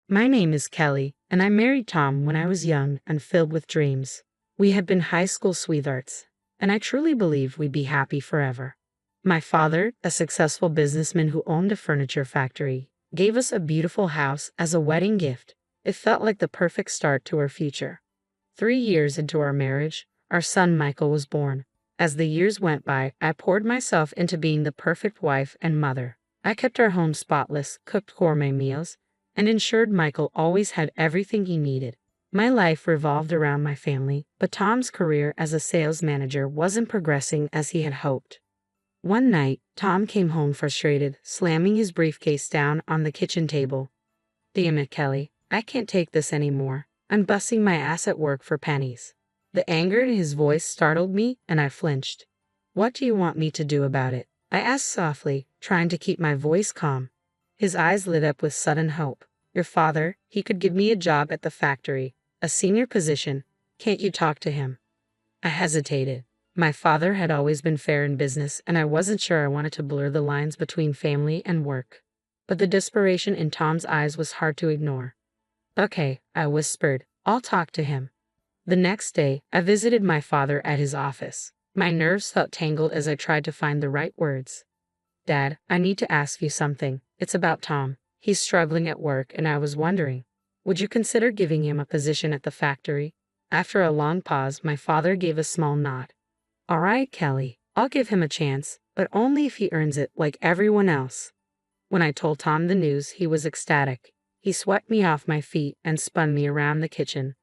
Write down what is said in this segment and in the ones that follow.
My name is Kelly, and I married Tom when I was young and filled with dreams. We had been high school sweethearts, and I truly believed we'd be happy forever. My father, a successful businessman who owned a furniture factory, gave us a beautiful house as a wedding gift. It felt like the perfect start to our future. 3 years into our marriage, our son Michael was born. As the years went by, I poured myself into being the perfect wife and mother. I kept our home spotless, cooked gourmet meals, and ensured Michael always had everything he needed. My life revolved around my family, but Tom's career as a sales manager wasn't progressing as he had hoped. One night, Tom came home frustrated, slamming his briefcase down on the kitchen table. "Damn it, Kelly, I can't take this anymore. I'm busting my ass at work for pennies." The anger in his voice startled me, and I flinched. "What do you want me to do about it?" I asked softly, trying to keep my voice calm. His eyes lit up with sudden hope. "Your father, he could give me a job at the factory, a senior position. Can't you talk to him?" I hesitated. My father had always been fair in business, and I wasn't sure I wanted to blur the lines between family and work. But the desperation in Tom's eyes was hard to ignore. "Okay," I whispered. "I'll talk to him." The next day, I visited my father at his office. My nerves felt tangled as I tried to find the right words. "Dad, I need to ask you something. It's about Tom. He's struggling at work, and I was wondering, would you consider giving him a position at the factory?" After a long pause, my father gave a small nod. "All right, Kelly, I'll give him a chance, but only if he earns it like everyone else." When I told Tom the news, he was ecstatic. He swept me off my feet and spun me around the kitchen.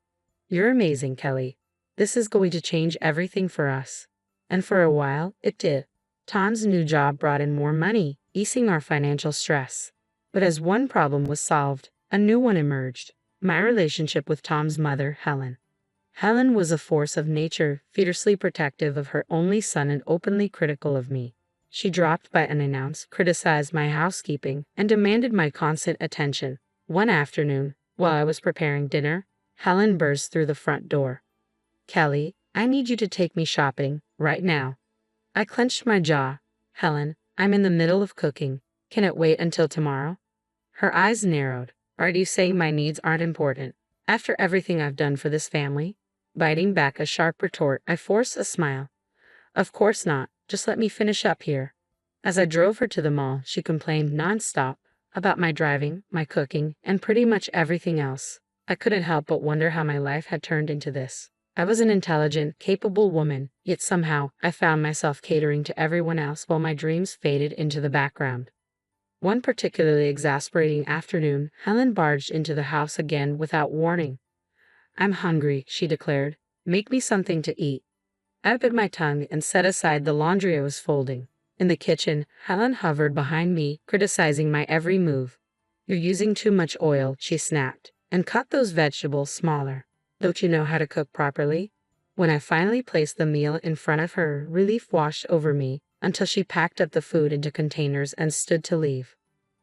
"You're amazing, Kelly. This is going to change everything for us." And for a while, it did. Tom's new job brought in more money, easing our financial stress. But as one problem was solved, a new one emerged: my relationship with Tom's mother, Helen. Helen was a force of nature, fiercely protective of her only son and openly critical of me. She dropped by unannounced, criticized my housekeeping, and demanded my constant attention. One afternoon, while I was preparing dinner, Helen burst through the front door. "Kelly, I need you to take me shopping, right now." I clenched my jaw. "Helen, I'm in the middle of cooking. Can it wait until tomorrow?" Her eyes narrowed. "Are you saying my needs aren't important, after everything I've done for this family?" Biting back a sharp retort, I forced a smile. "Of course not. Just let me finish up here." As I drove her to the mall, she complained nonstop about my driving, my cooking, and pretty much everything else. I couldn't help but wonder how my life had turned into this. I was an intelligent, capable woman, yet somehow I found myself catering to everyone else while my dreams faded into the background. One particularly exasperating afternoon, Helen barged into the house again without warning. "I'm hungry," she declared. "Make me something to eat." I bit my tongue and set aside the laundry I was folding. In the kitchen, Helen hovered behind me, criticizing my every move. "You're using too much oil," she snapped, "and cut those vegetables smaller. Don't you know how to cook properly?" When I finally placed the meal in front of her, relief washed over me until she packed up the food into containers and stood to leave.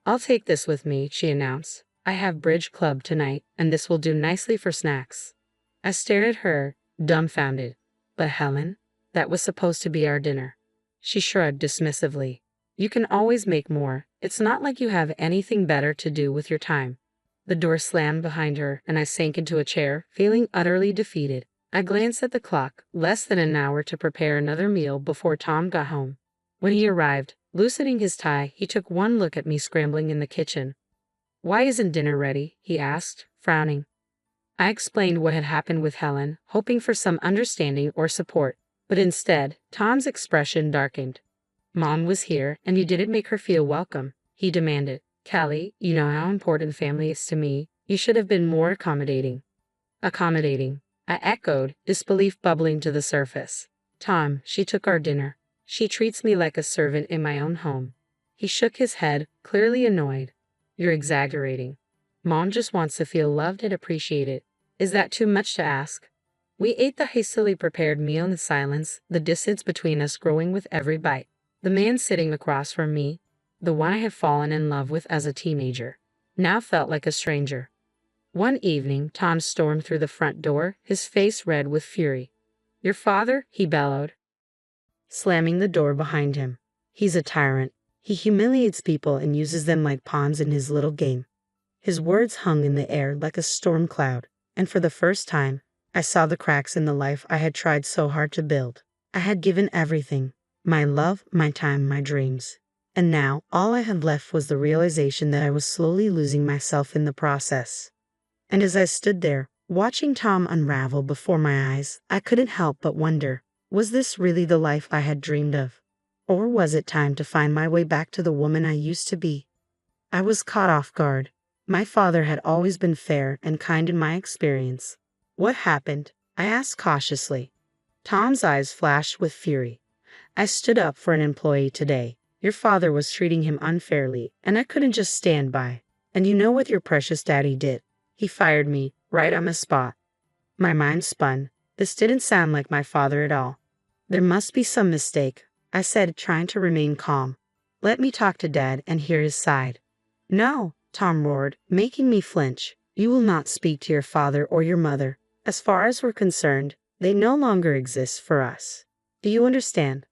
"I'll take this with me," she announced. "I have bridge club tonight, and this will do nicely for snacks." I stared at her, dumbfounded. "But Helen, that was supposed to be our dinner." She shrugged dismissively. "You can always make more. It's not like you have anything better to do with your time." The door slammed behind her, and I sank into a chair, feeling utterly defeated. I glanced at the clock, less than an hour to prepare another meal before Tom got home. When he arrived, loosening his tie, he took one look at me scrambling in the kitchen. "Why isn't dinner ready?" he asked, frowning. I explained what had happened with Helen, hoping for some understanding or support, but instead, Tom's expression darkened. "Mom was here, and you didn't make her feel welcome," he demanded. "Kelly, you know how important family is to me. You should have been more accommodating." "Accommodating," I echoed, disbelief bubbling to the surface. "Tom, she took our dinner. She treats me like a servant in my own home." He shook his head, clearly annoyed. "You're exaggerating. Mom just wants to feel loved and appreciated. Is that too much to ask?" We ate the hastily prepared meal in silence, the distance between us growing with every bite. The man sitting across from me, the one I had fallen in love with as a teenager, now felt like a stranger. One evening, Tom stormed through the front door, his face red with fury. "Your father?" he bellowed, slamming the door behind him. "He's a tyrant. He humiliates people and uses them like pawns in his little game." His words hung in the air like a storm cloud, and for the first time, I saw the cracks in the life I had tried so hard to build. I had given everything, my love, my time, my dreams. And now, all I had left was the realization that I was slowly losing myself in the process. And as I stood there, watching Tom unravel before my eyes, I couldn't help but wonder, was this really the life I had dreamed of? Or was it time to find my way back to the woman I used to be? I was caught off guard. My father had always been fair and kind in my experience. What happened? I asked cautiously. Tom's eyes flashed with fury. I stood up for an employee today. Your father was treating him unfairly, and I couldn't just stand by. And you know what your precious daddy did? He fired me, right on the spot. My mind spun. This didn't sound like my father at all. There must be some mistake, I said, trying to remain calm. Let me talk to Dad and hear his side. No, Tom roared, making me flinch. You will not speak to your father or your mother. As far as we're concerned, they no longer exist for us. Do you understand?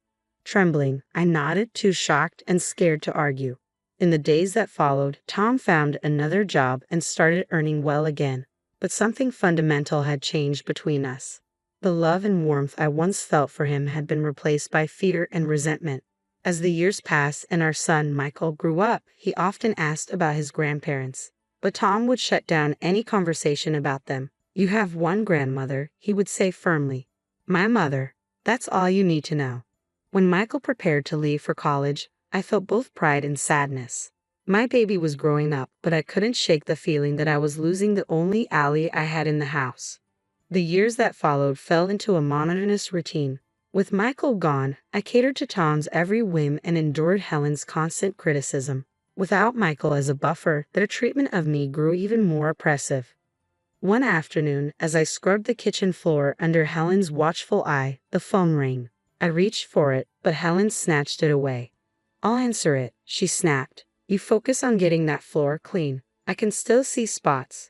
Trembling, I nodded, too shocked and scared to argue. In the days that followed, Tom found another job and started earning well again. But something fundamental had changed between us. The love and warmth I once felt for him had been replaced by fear and resentment. As the years passed and our son, Michael, grew up, he often asked about his grandparents. But Tom would shut down any conversation about them. You have one grandmother, he would say firmly. My mother. That's all you need to know. When Michael prepared to leave for college, I felt both pride and sadness. My baby was growing up, but I couldn't shake the feeling that I was losing the only ally I had in the house. The years that followed fell into a monotonous routine. With Michael gone, I catered to Tom's every whim and endured Helen's constant criticism. Without Michael as a buffer, their treatment of me grew even more oppressive. One afternoon, as I scrubbed the kitchen floor under Helen's watchful eye, the phone rang. I reached for it, but Helen snatched it away. I'll answer it, she snapped. You focus on getting that floor clean. I can still see spots.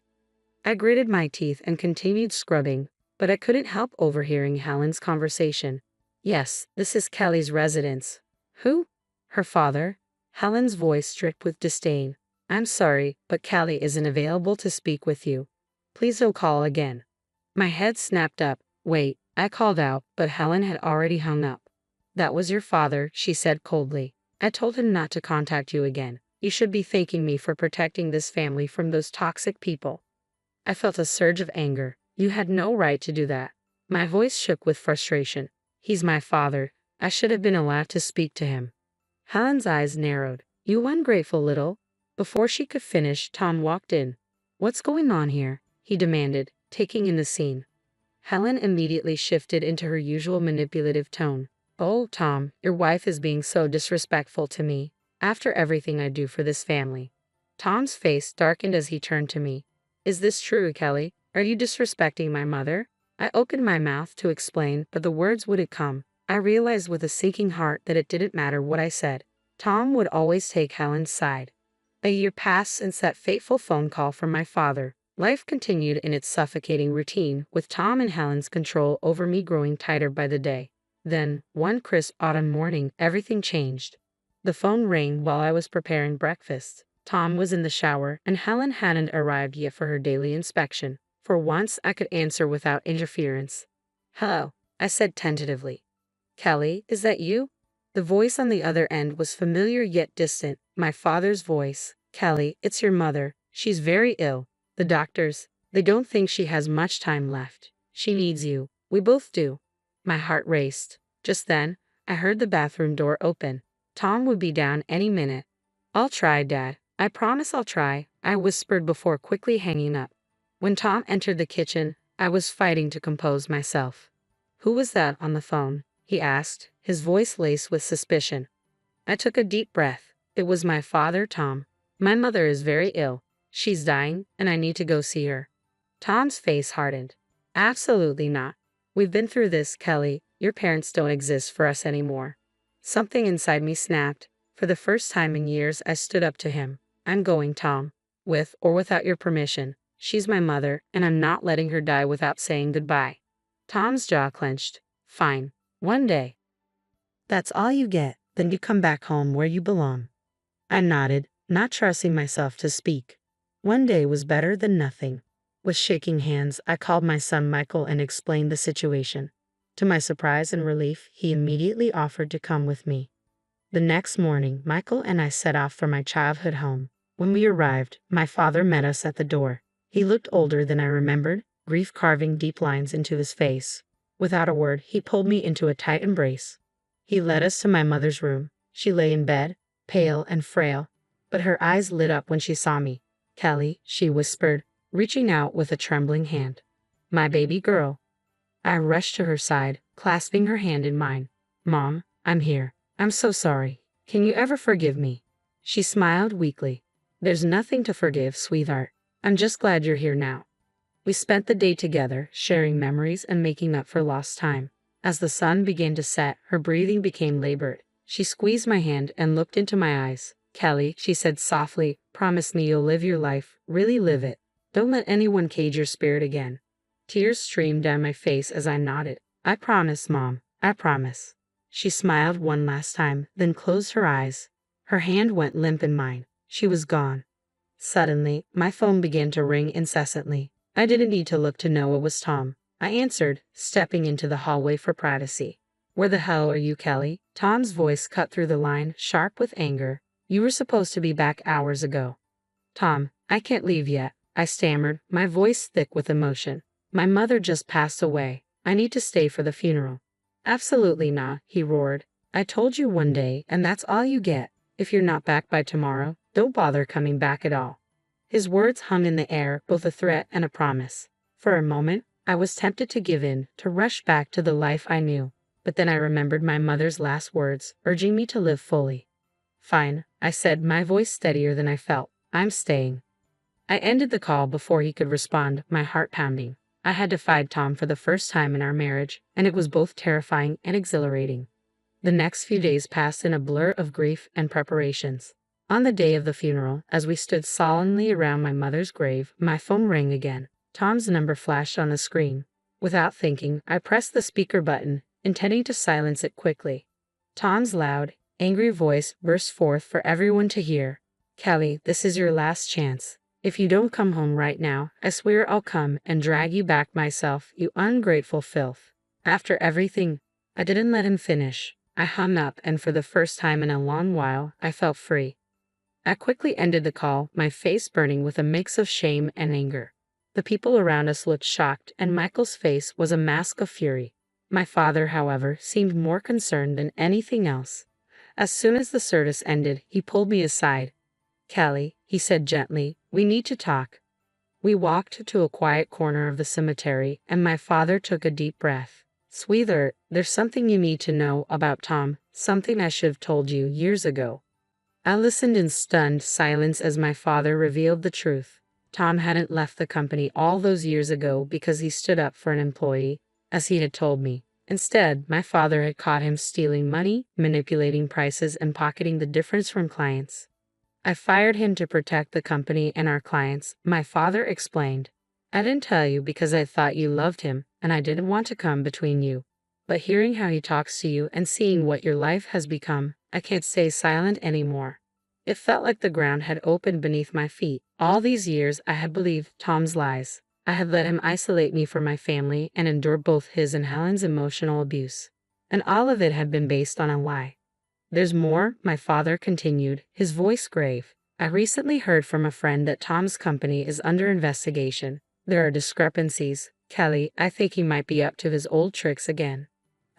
I gritted my teeth and continued scrubbing, but I couldn't help overhearing Helen's conversation. Yes, this is Kelly's residence. Who? Her father? Helen's voice dripped with disdain. I'm sorry, but Kelly isn't available to speak with you. Please don't call again. My head snapped up. Wait, I called out, but Helen had already hung up. That was your father, she said coldly. I told him not to contact you again. You should be thanking me for protecting this family from those toxic people. I felt a surge of anger. You had no right to do that. My voice shook with frustration. He's my father. I should have been allowed to speak to him. Helen's eyes narrowed. You ungrateful little. Before she could finish, Tom walked in. What's going on here? He demanded, taking in the scene. Helen immediately shifted into her usual manipulative tone. Oh, Tom, your wife is being so disrespectful to me, after everything I do for this family. Tom's face darkened as he turned to me. Is this true, Kelly? Are you disrespecting my mother? I opened my mouth to explain, but the words wouldn't come. I realized with a sinking heart that it didn't matter what I said. Tom would always take Helen's side. A year passed since that fateful phone call from my father. Life continued in its suffocating routine, with Tom and Helen's control over me growing tighter by the day. Then, one crisp autumn morning, everything changed. The phone rang while I was preparing breakfast. Tom was in the shower, and Helen hadn't arrived yet for her daily inspection. For once, I could answer without interference. Hello, I said tentatively. Kelly, is that you? The voice on the other end was familiar yet distant, my father's voice. Kelly, it's your mother. She's very ill. The doctors, they don't think she has much time left. She needs you. We both do. My heart raced. Just then, I heard the bathroom door open. Tom would be down any minute. I'll try, Dad. I promise I'll try, I whispered before quickly hanging up. When Tom entered the kitchen, I was fighting to compose myself. Who was that on the phone? He asked, his voice laced with suspicion. I took a deep breath. It was my father, Tom. My mother is very ill. She's dying, and I need to go see her. Tom's face hardened. Absolutely not. We've been through this, Kelly. Your parents don't exist for us anymore. Something inside me snapped. For the first time in years, I stood up to him. I'm going, Tom. With or without your permission. She's my mother, and I'm not letting her die without saying goodbye. Tom's jaw clenched. Fine. One day. That's all you get. Then you come back home where you belong. I nodded, not trusting myself to speak. One day was better than nothing. With shaking hands, I called my son Michael and explained the situation. To my surprise and relief, he immediately offered to come with me. The next morning, Michael and I set off for my childhood home. When we arrived, my father met us at the door. He looked older than I remembered, grief carving deep lines into his face. Without a word, he pulled me into a tight embrace. He led us to my mother's room. She lay in bed, pale and frail, but her eyes lit up when she saw me. "Kelly," she whispered, reaching out with a trembling hand. "My baby girl." I rushed to her side, clasping her hand in mine. "Mom, I'm here. I'm so sorry. Can you ever forgive me?" She smiled weakly. "There's nothing to forgive, sweetheart. I'm just glad you're here now." We spent the day together, sharing memories and making up for lost time. As the sun began to set, her breathing became labored. She squeezed my hand and looked into my eyes. "Kelly," she said softly, "promise me you'll live your life, really live it. Don't let anyone cage your spirit again." Tears streamed down my face as I nodded. "I promise, Mom. I promise." She smiled one last time, then closed her eyes. Her hand went limp in mine. She was gone. Suddenly, my phone began to ring incessantly. I didn't need to look to know it was Tom. I answered, stepping into the hallway for privacy. "Where the hell are you, Kelly?" Tom's voice cut through the line, sharp with anger. "You were supposed to be back hours ago." "Tom, I can't leave yet," I stammered, my voice thick with emotion. "My mother just passed away. I need to stay for the funeral." "Absolutely not," he roared. "I told you one day, and that's all you get. If you're not back by tomorrow, don't bother coming back at all." His words hung in the air, both a threat and a promise. For a moment, I was tempted to give in, to rush back to the life I knew. But then I remembered my mother's last words, urging me to live fully. "Fine," I said, my voice steadier than I felt. "I'm staying." I ended the call before he could respond, my heart pounding. I had defied Tom for the first time in our marriage, and it was both terrifying and exhilarating. The next few days passed in a blur of grief and preparations. On the day of the funeral, as we stood solemnly around my mother's grave, my phone rang again. Tom's number flashed on the screen. Without thinking, I pressed the speaker button, intending to silence it quickly. Tom's loud, angry voice burst forth for everyone to hear. "Kelly, this is your last chance. If you don't come home right now, I swear I'll come and drag you back myself, you ungrateful filth." After everything, I didn't let him finish. I hung up, and for the first time in a long while, I felt free. I quickly ended the call, my face burning with a mix of shame and anger. The people around us looked shocked, and Michael's face was a mask of fury. My father, however, seemed more concerned than anything else. As soon as the service ended, he pulled me aside. "Kelly," he said gently, "we need to talk." We walked to a quiet corner of the cemetery, and my father took a deep breath. "Sweetheart, there's something you need to know about Tom, something I should have told you years ago." I listened in stunned silence as my father revealed the truth. Tom hadn't left the company all those years ago because he stood up for an employee, as he had told me. Instead, my father had caught him stealing money, manipulating prices, and pocketing the difference from clients. "I fired him to protect the company and our clients," my father explained. "I didn't tell you because I thought you loved him, and I didn't want to come between you. But hearing how he talks to you and seeing what your life has become, I can't stay silent anymore." It felt like the ground had opened beneath my feet. All these years I had believed Tom's lies. I had let him isolate me from my family and endure both his and Helen's emotional abuse. And all of it had been based on a lie. "There's more," my father continued, his voice grave. "I recently heard from a friend that Tom's company is under investigation. There are discrepancies. Kelly, I think he might be up to his old tricks again."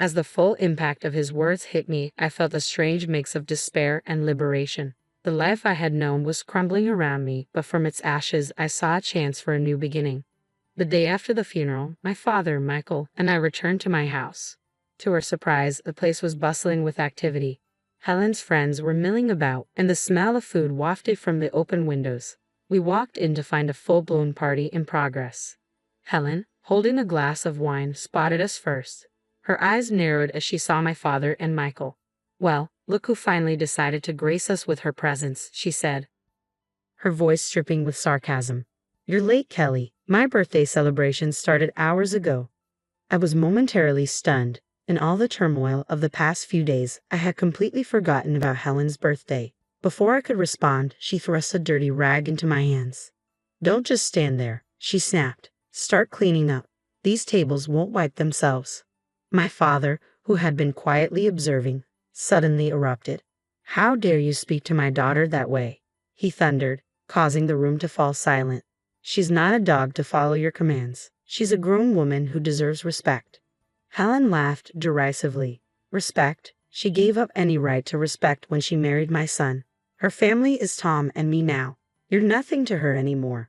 As the full impact of his words hit me, I felt a strange mix of despair and liberation. The life I had known was crumbling around me, but from its ashes I saw a chance for a new beginning. The day after the funeral, my father, Michael, and I returned to my house. To our surprise, the place was bustling with activity. Helen's friends were milling about, and the smell of food wafted from the open windows. We walked in to find a full-blown party in progress. Helen, holding a glass of wine, spotted us first. Her eyes narrowed as she saw my father and Michael. "Well, look who finally decided to grace us with her presence," she said, her voice dripping with sarcasm. "You're late, Kelly. My birthday celebration started hours ago." I was momentarily stunned. In all the turmoil of the past few days, I had completely forgotten about Helen's birthday. Before I could respond, she thrust a dirty rag into my hands. Don't just stand there, she snapped. Start cleaning up. These tables won't wipe themselves. My father, who had been quietly observing, suddenly erupted. How dare you speak to my daughter that way? He thundered, causing the room to fall silent. She's not a dog to follow your commands. She's a grown woman who deserves respect. Helen laughed derisively. Respect? She gave up any right to respect when she married my son. Her family is Tom and me now. You're nothing to her anymore.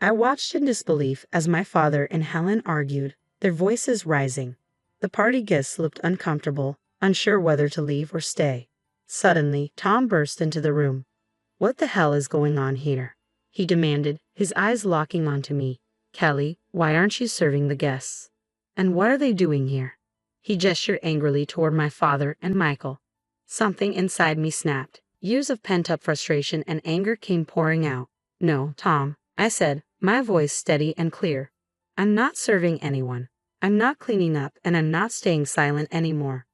I watched in disbelief as my father and Helen argued, their voices rising. The party guests looked uncomfortable, unsure whether to leave or stay. Suddenly, Tom burst into the room. What the hell is going on here? He demanded, his eyes locking onto me. Kelly, why aren't you serving the guests? And what are they doing here? He gestured angrily toward my father and Michael. Something inside me snapped. Years of pent-up frustration and anger came pouring out. No, Tom, I said, my voice steady and clear. I'm not serving anyone. I'm not cleaning up, and I'm not staying silent anymore.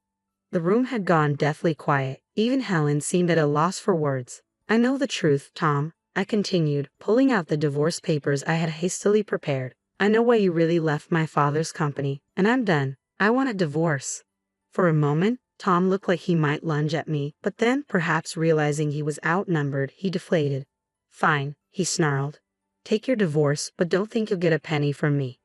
The room had gone deathly quiet. Even Helen seemed at a loss for words. I know the truth, Tom, I continued, pulling out the divorce papers I had hastily prepared. I know why you really left my father's company, and I'm done. I want a divorce. For a moment, Tom looked like he might lunge at me, but then, perhaps realizing he was outnumbered, he deflated. Fine, he snarled. Take your divorce, but don't think you'll get a penny from me.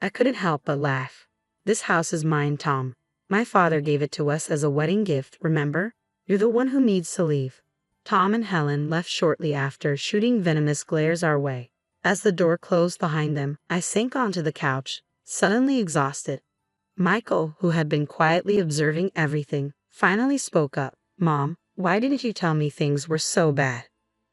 I couldn't help but laugh. This house is mine, Tom. My father gave it to us as a wedding gift, remember? You're the one who needs to leave. Tom and Helen left shortly after, shooting venomous glares our way. As the door closed behind them, I sank onto the couch, suddenly exhausted. Michael, who had been quietly observing everything, finally spoke up. Mom, why didn't you tell me things were so bad?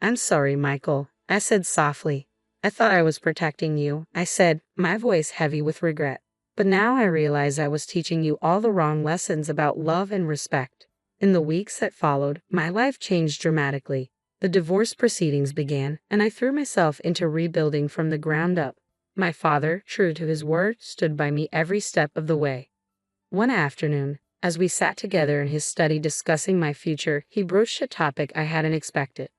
I'm sorry, Michael, I said softly. I thought I was protecting you, I said, my voice heavy with regret. But now I realize I was teaching you all the wrong lessons about love and respect. In the weeks that followed, my life changed dramatically. The divorce proceedings began, and I threw myself into rebuilding from the ground up. My father, true to his word, stood by me every step of the way. One afternoon, as we sat together in his study discussing my future, he broached a topic I hadn't expected.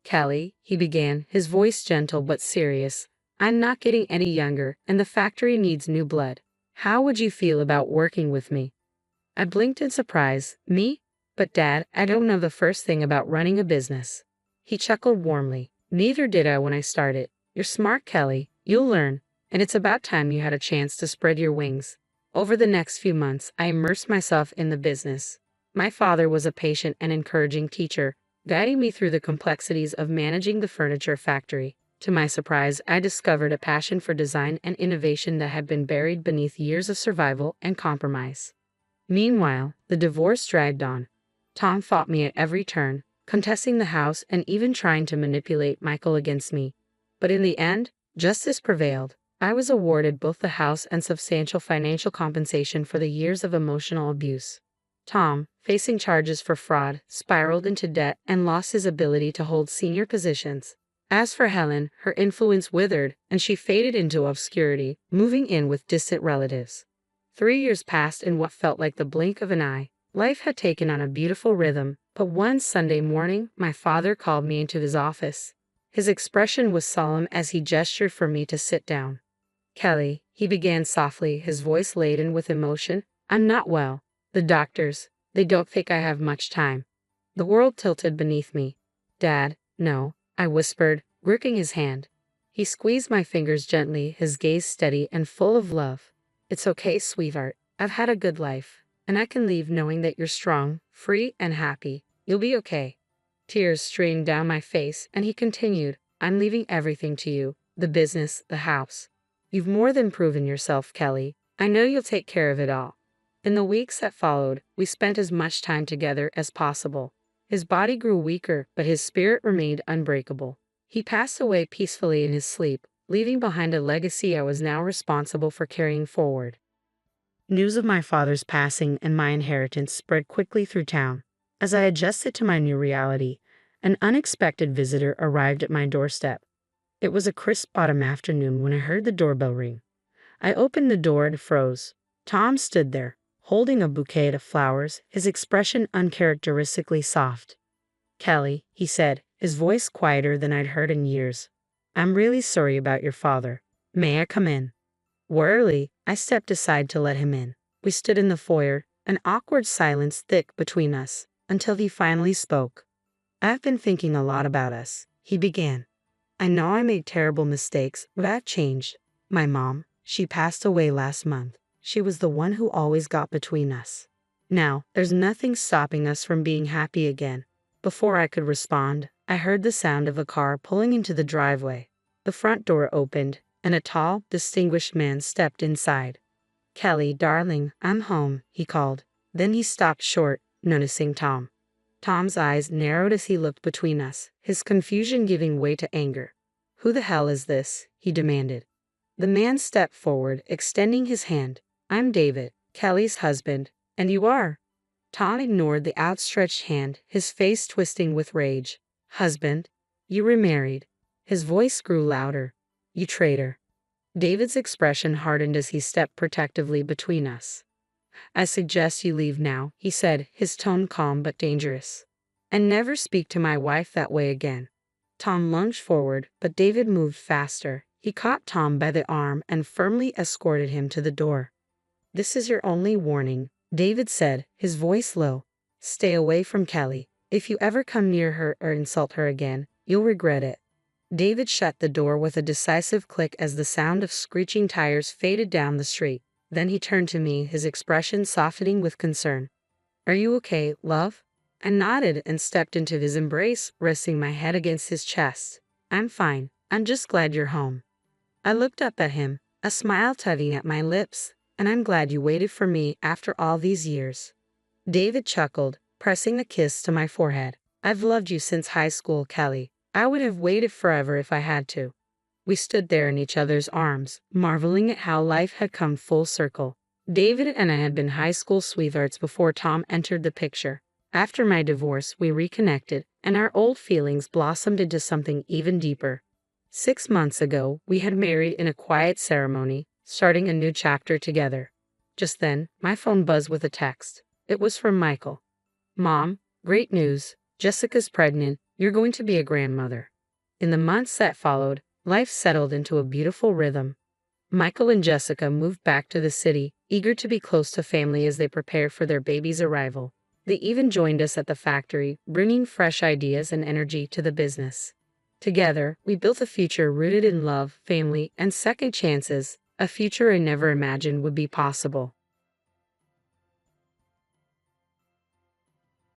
Kelly, he began, his voice gentle but serious, I'm not getting any younger, and the factory needs new blood. How would you feel about working with me? I blinked in surprise. Me? But Dad, I don't know the first thing about running a business. He chuckled warmly. Neither did I when I started. You're smart, Kelly. You'll learn. And it's about time you had a chance to spread your wings. Over the next few months, I immersed myself in the business. My father was a patient and encouraging teacher, guiding me through the complexities of managing the furniture factory. To my surprise, I discovered a passion for design and innovation that had been buried beneath years of survival and compromise. Meanwhile, the divorce dragged on. Tom fought me at every turn, contesting the house and even trying to manipulate Michael against me. But in the end, justice prevailed. I was awarded both the house and substantial financial compensation for the years of emotional abuse. Tom, facing charges for fraud, spiraled into debt and lost his ability to hold senior positions. As for Helen, her influence withered, and she faded into obscurity, moving in with distant relatives. 3 years passed in what felt like the blink of an eye. Life had taken on a beautiful rhythm, but one Sunday morning, my father called me into his office. His expression was solemn as he gestured for me to sit down. Kelly, he began softly, his voice laden with emotion, I'm not well. The doctors, they don't think I have much time. The world tilted beneath me. Dad, no, I whispered, gripping his hand. He squeezed my fingers gently, his gaze steady and full of love. It's okay, sweetheart. I've had a good life, and I can leave knowing that you're strong, free, and happy. You'll be okay. Tears streamed down my face, and he continued, I'm leaving everything to you, the business, the house. You've more than proven yourself, Kelly. I know you'll take care of it all. In the weeks that followed, we spent as much time together as possible. His body grew weaker, but his spirit remained unbreakable. He passed away peacefully in his sleep, leaving behind a legacy I was now responsible for carrying forward. News of my father's passing and my inheritance spread quickly through town. As I adjusted to my new reality, an unexpected visitor arrived at my doorstep. It was a crisp autumn afternoon when I heard the doorbell ring. I opened the door and froze. Tom stood there, holding a bouquet of flowers, his expression uncharacteristically soft. Kelly, he said, his voice quieter than I'd heard in years. I'm really sorry about your father. May I come in? Warily, I stepped aside to let him in. We stood in the foyer, an awkward silence thick between us, until he finally spoke. I've been thinking a lot about us, he began. I know I made terrible mistakes, but I've changed. My mom, she passed away last month. She was the one who always got between us. Now, there's nothing stopping us from being happy again. Before I could respond, I heard the sound of a car pulling into the driveway. The front door opened, and a tall, distinguished man stepped inside. Kelly, darling, I'm home, he called. Then he stopped short, noticing Tom. Tom's eyes narrowed as he looked between us, his confusion giving way to anger. Who the hell is this? He demanded. The man stepped forward, extending his hand. I'm David, Kelly's husband. And you are? Tom ignored the outstretched hand, his face twisting with rage. Husband? You remarried. His voice grew louder. You traitor. David's expression hardened as he stepped protectively between us. I suggest you leave now, he said, his tone calm but dangerous. And never speak to my wife that way again. Tom lunged forward, but David moved faster. He caught Tom by the arm and firmly escorted him to the door. This is your only warning, David said, his voice low. Stay away from Kelly. If you ever come near her or insult her again, you'll regret it. David shut the door with a decisive click as the sound of screeching tires faded down the street. Then he turned to me, his expression softening with concern. Are you okay, love? I nodded and stepped into his embrace, resting my head against his chest. I'm fine. I'm just glad you're home. I looked up at him, a smile tugging at my lips. And I'm glad you waited for me after all these years. David chuckled, pressing a kiss to my forehead. I've loved you since high school, Kelly. I would have waited forever if I had to. We stood there in each other's arms, marveling at how life had come full circle. David and I had been high school sweethearts before Tom entered the picture. After my divorce, we reconnected, and our old feelings blossomed into something even deeper. 6 months ago, we had married in a quiet ceremony, starting a new chapter together. Just then, my phone buzzed with a text. It was from Michael. Mom, great news. Jessica's pregnant. You're going to be a grandmother. In the months that followed, life settled into a beautiful rhythm. Michael and Jessica moved back to the city, eager to be close to family as they prepared for their baby's arrival. They even joined us at the factory, bringing fresh ideas and energy to the business. Together, we built a future rooted in love, family, and second chances. A future I never imagined would be possible.